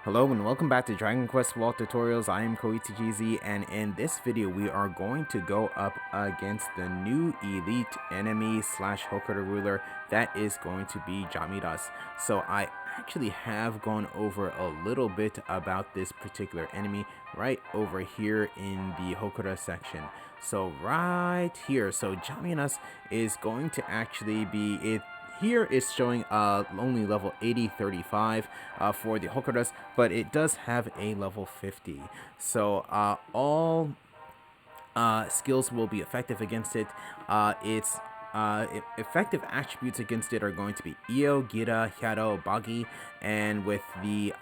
Hello and welcome back to Dragon Quest Wall Tutorials. I am KoichiGZ, and in this video we are going to go up against the new elite enemy slash Hokuto ruler that is going to be Jamiras. So I actually have gone over a little bit about this particular enemy right over here in the Hokuto section. So right here, so Jamiras is going to actually be it. Here is showing only level 80-35 for the Hokutos, but it does have a level 50. So all skills will be effective against it. Its effective attributes against it are going to be Io, Gira, Hyado, Bagi, and with the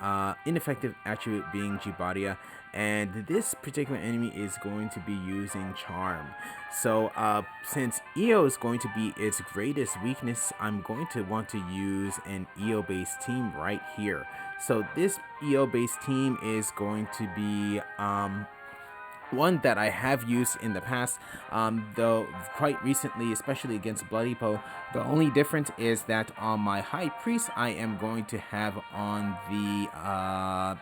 ineffective attribute being Jibaria. And this particular enemy is going to be using Charm. So since Io is going to be its greatest weakness, I'm going to want to use an Io based team right here. So this Io based team is going to be one that I have used in the past, though quite recently, especially against Bloody Poe. The only difference is that on my High Priest, I am going to have on the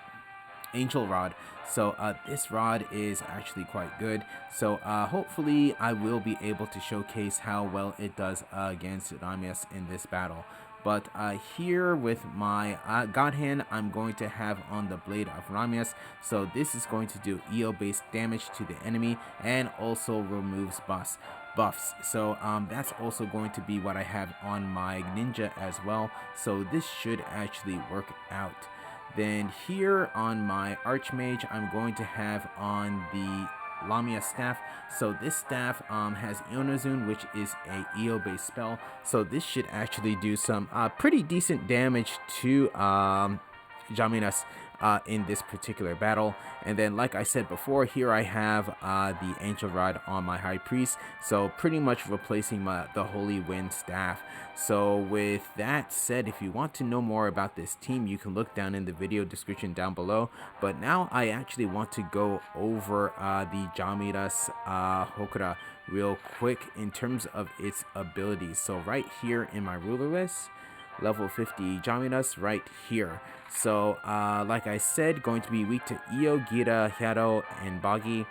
Angel Rod. So this rod is actually quite good. So hopefully I will be able to showcase how well it does against Ramias in this battle. But here with my God Hand, I'm going to have on the Blade of Ramias. So this is going to do EO based damage to the enemy and also removes buffs. So that's also going to be what I have on my Ninja as well. So this should actually work out. Then here on my Archmage, I'm going to have on the Lamia staff. So this staff has Ionozune, which is a EO based spell. So this should actually do some pretty decent damage to Jamiras in this particular battle. And then like I said before, here I have the Angel Rod on my High Priest, so pretty much replacing the Holy Wind staff. So with that said, if you want to know more about this team, you can look down in the video description down below. But now I actually want to go over the Jamiras Hokuto real quick in terms of its abilities. So right here in my ruler list, level 50 Jamiras right here. So like I said, going to be weak to Io, Gira, Hyado, and Bagi.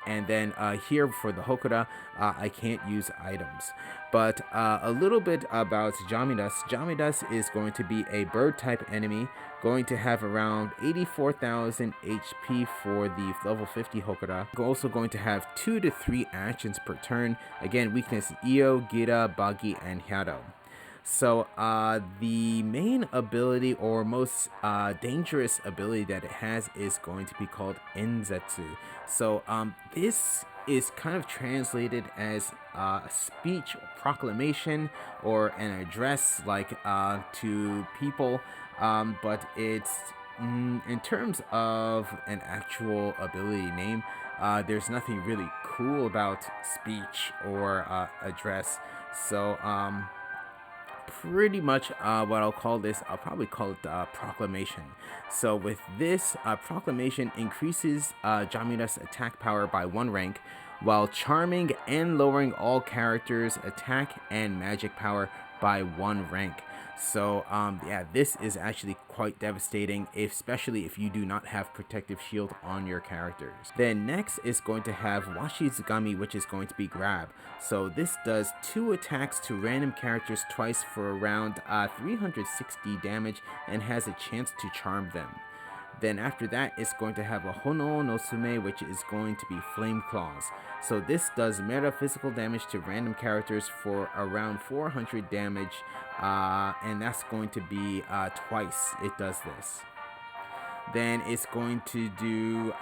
And then here for the Hokuto, I can't use items. But a little bit about Jamiras. Jamiras is going to be a bird type enemy, going to have around 84,000 HP for the level 50 Hokuto. Also going to have 2 to 3 actions per turn. Again, weakness Io, Gira, Bagi, and Hyado. So the main ability or most dangerous ability that it has is going to be called Enzetsu. So this is kind of translated as a speech or proclamation or an address like to people, but it's in terms of an actual ability name, there's nothing really cool about speech or address. So pretty much what I'll call this, I'll probably call it proclamation. So with this proclamation increases Jamiras attack power by 1 rank, while charming and lowering all characters attack and magic power by 1 rank. So yeah, this is actually quite devastating, especially if you do not have protective shield on your characters. Then next is going to have Washizugami, which is going to be grab. So this does 2 attacks to random characters twice for around 360 damage and has a chance to charm them. Then after that, it's going to have a Hono no Sume, which is going to be Flame Claws. So this does metaphysical damage to random characters for around 400 damage, and that's going to be twice it does this. Then it's going to do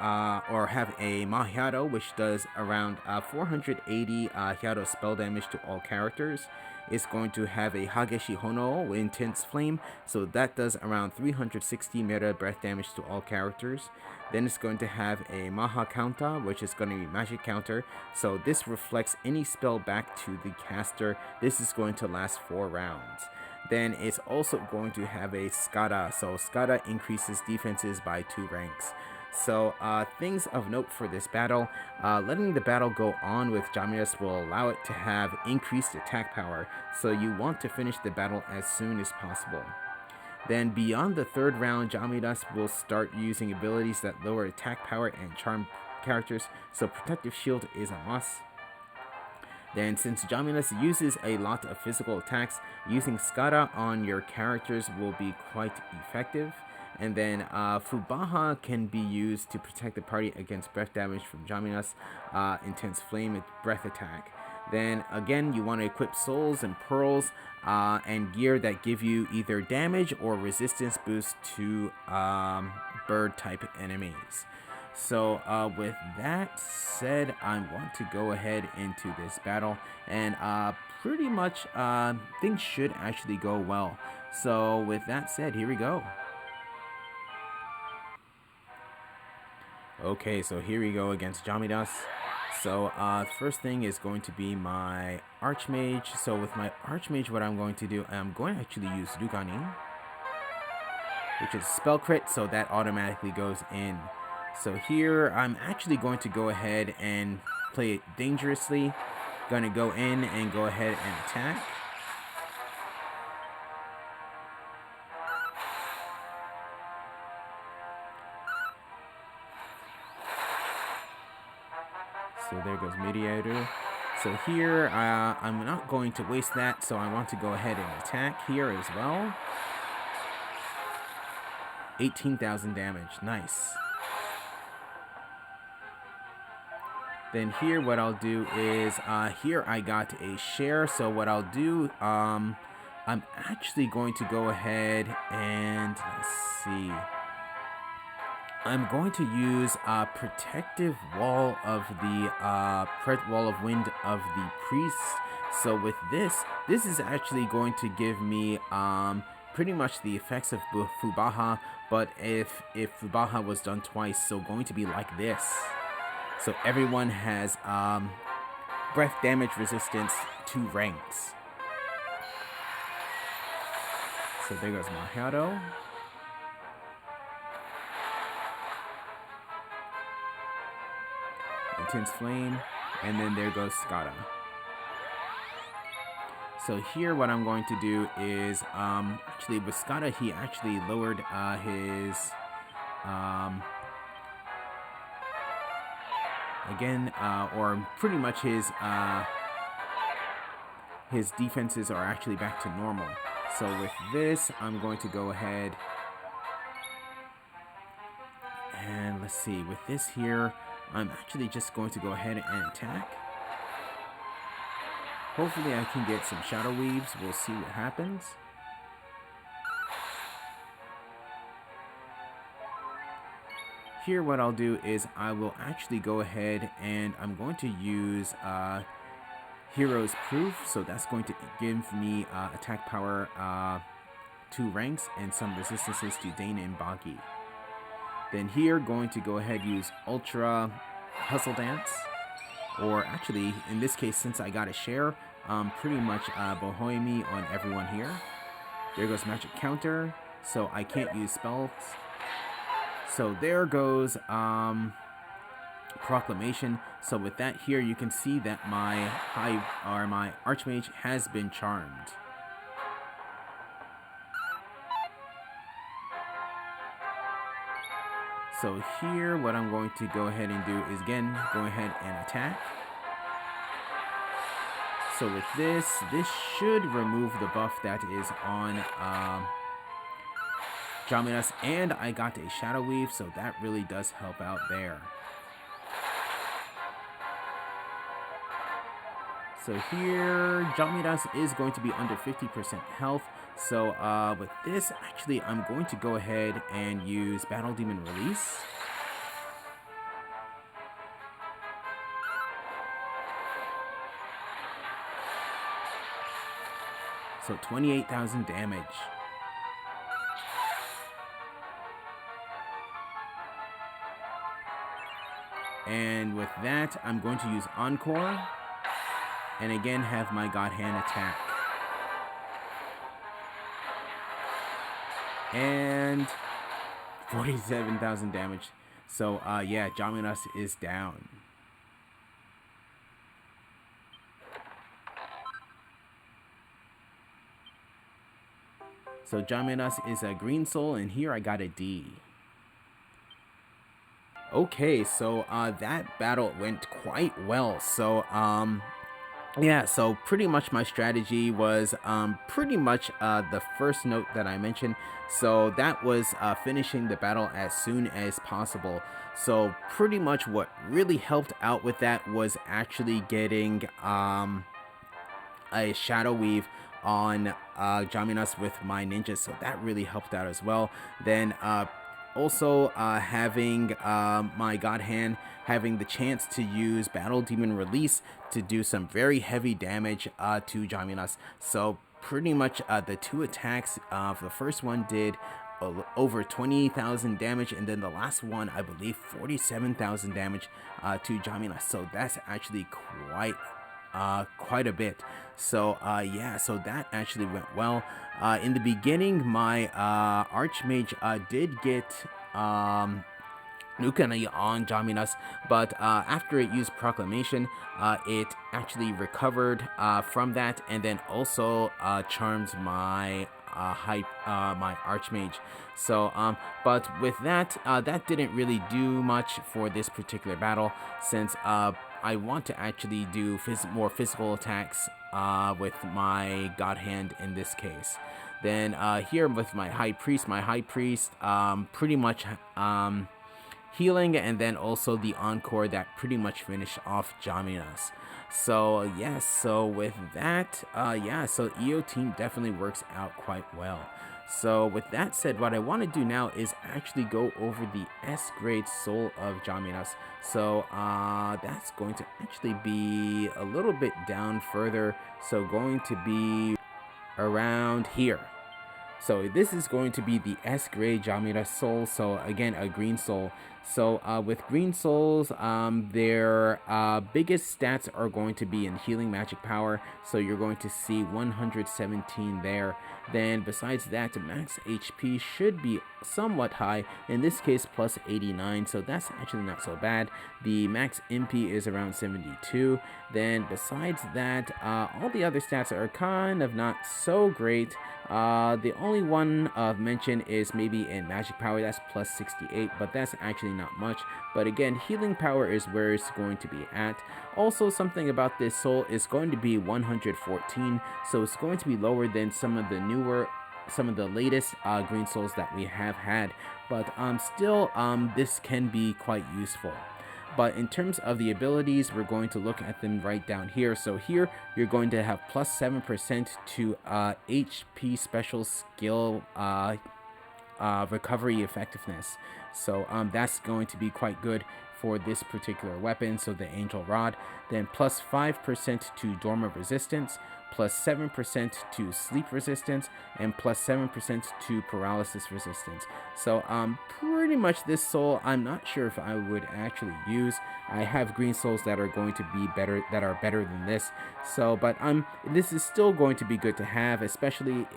or have a Mahyado, which does around 480 Hyado spell damage to all characters. It's going to have a Hageshi Hono, Intense Flame, so that does around 360 meta breath damage to all characters. Then it's going to have a Maha Counter, which is going to be magic counter, so this reflects any spell back to the caster. This is going to last 4 rounds. Then it's also going to have a Skada, so Skada increases defenses by 2 ranks. So things of note for this battle, letting the battle go on with Jamiras will allow it to have increased attack power, so you want to finish the battle as soon as possible. Then beyond the third round, Jamiras will start using abilities that lower attack power and charm characters, so Protective Shield is a must. Then since Jamiras uses a lot of physical attacks, using Skada on your characters will be quite effective. And then Fubaha can be used to protect the party against breath damage from Jamiras, Intense Flame, Breath Attack. Then again, you want to equip souls and pearls and gear that give you either damage or resistance boost to bird type enemies. So with that said, I want to go ahead into this battle, and pretty much things should actually go well. So with that said, here we go. Okay, so here we go against Jamiras. So first thing is going to be my Archmage. So with my Archmage, what I'm going to do, I'm going to actually use Dugani, which is spell crit, so that automatically goes in. So here, I'm actually going to go ahead and play it dangerously. Gonna go in and go ahead and attack. So there goes Mediator. So here, I'm not going to waste that, so I want to go ahead and attack here as well. 18,000 damage, nice. Then here what I'll do is, here I got a share, so what I'll do, I'm actually going to go ahead and, let's see, I'm going to use Protective Wall of the, Wall of Wind of the Priest. So with this is actually going to give me, pretty much the effects of Fubaha, but if Fubaha was done twice, so going to be like this. So everyone has breath damage resistance 2 ranks. So there goes Mahado. Intense Flame. And then there goes Skada. So here what I'm going to do is, actually with Skada, he actually lowered his... again, or pretty much his defenses are actually back to normal. So with this, I'm going to go ahead and let's see, with this here, I'm actually just going to go ahead and attack. Hopefully I can get some Shadow Weaves. We'll see what happens. Here what I'll do is I will actually go ahead and I'm going to use Hero's Proof. So that's going to give me attack power 2 ranks and some resistances to Dana and Boggy. Then here going to go ahead use Ultra Hustle Dance. Or actually, in this case, since I got a share, pretty much Bohemi on everyone here. There goes Magic Counter, so I can't use spells. So there goes Proclamation. So with that here, you can see that my Archmage has been charmed. So here, what I'm going to go ahead and do is again go ahead and attack. So with this should remove the buff that is on Jamiras, and I got a Shadow Weave, so that really does help out there. So here, Jamiras is going to be under 50% health. So with this, actually, I'm going to go ahead and use Battle Demon Release. So 28,000 damage. And with that, I'm going to use Encore. And again, have my God Hand attack. And 47,000 damage. So, yeah, Jamiras is down. So Jamiras is a green soul, and here I got a D. Okay, so that battle went quite well. So yeah, so pretty much my strategy was pretty much the first note that I mentioned. So that was finishing the battle as soon as possible. So pretty much what really helped out with that was actually getting a Shadow Weave on Jaminas with my ninjas. So that really helped out as well. Then also having my God Hand having the chance to use Battle Demon Release to do some very heavy damage to Jamiras. So pretty much the two attacks, the first one did over 20,000 damage, and then the last one, I believe, 47,000 damage to Jamiras. So that's actually quite a bit. So yeah, so that actually went well. In the beginning, my Archmage did get Nukana on Jamiras, but after it used Proclamation, it actually recovered from that, and then also charmed my my Archmage. So but with that, that didn't really do much for this particular battle, since I want to actually do more physical attacks with my God Hand in this case. Then here with my High Priest pretty much healing, and then also the Encore that pretty much finished off Jamiras. So yeah, so with that, yeah, so EO team definitely works out quite well. So with that said, what I want to do now is actually go over the S grade soul of Jamiras. So that's going to actually be a little bit down further, so going to be around here. So this is going to be the S grade Jamiras soul. So again, a green soul. So with green souls, their biggest stats are going to be in healing magic power. So you're going to see 117 there. Then besides that, max HP should be somewhat high. In this case, plus 89. So that's actually not so bad. The max MP is around 72. Then besides that, all the other stats are kind of not so great. The only one of mention is maybe in magic power, that's plus 68, but that's actually not much. But again, healing power is where it's going to be at. Also, something about this soul is going to be 114, so it's going to be lower than some of the latest green souls that we have had. But still, this can be quite useful. But in terms of the abilities, we're going to look at them right down here. So here, you're going to have plus 7% to HP special skill recovery effectiveness. So that's going to be quite good for this particular weapon. So the Angel Rod. Then plus 5% to Dormant Resistance, plus 7% to sleep resistance, and plus 7% to paralysis resistance. So pretty much this soul, I'm not sure if I would actually use. I have green souls that are going to be better, that are better than this. So, but this is still going to be good to have, especially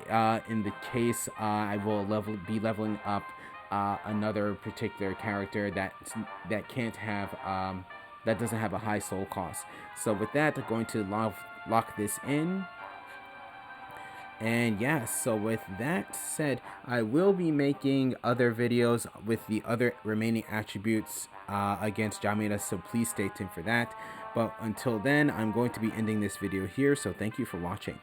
in the case I will be leveling up another particular character that can't have that doesn't have a high soul cost. So with that, I'm going to lock this in. And yeah, so with that said, I will be making other videos with the other remaining attributes against Jamiras, so please stay tuned for that. But until then, I'm going to be ending this video here, so thank you for watching.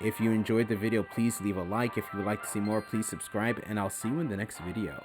If you enjoyed the video, please leave a like. If you would like to see more, please subscribe, and I'll see you in the next video.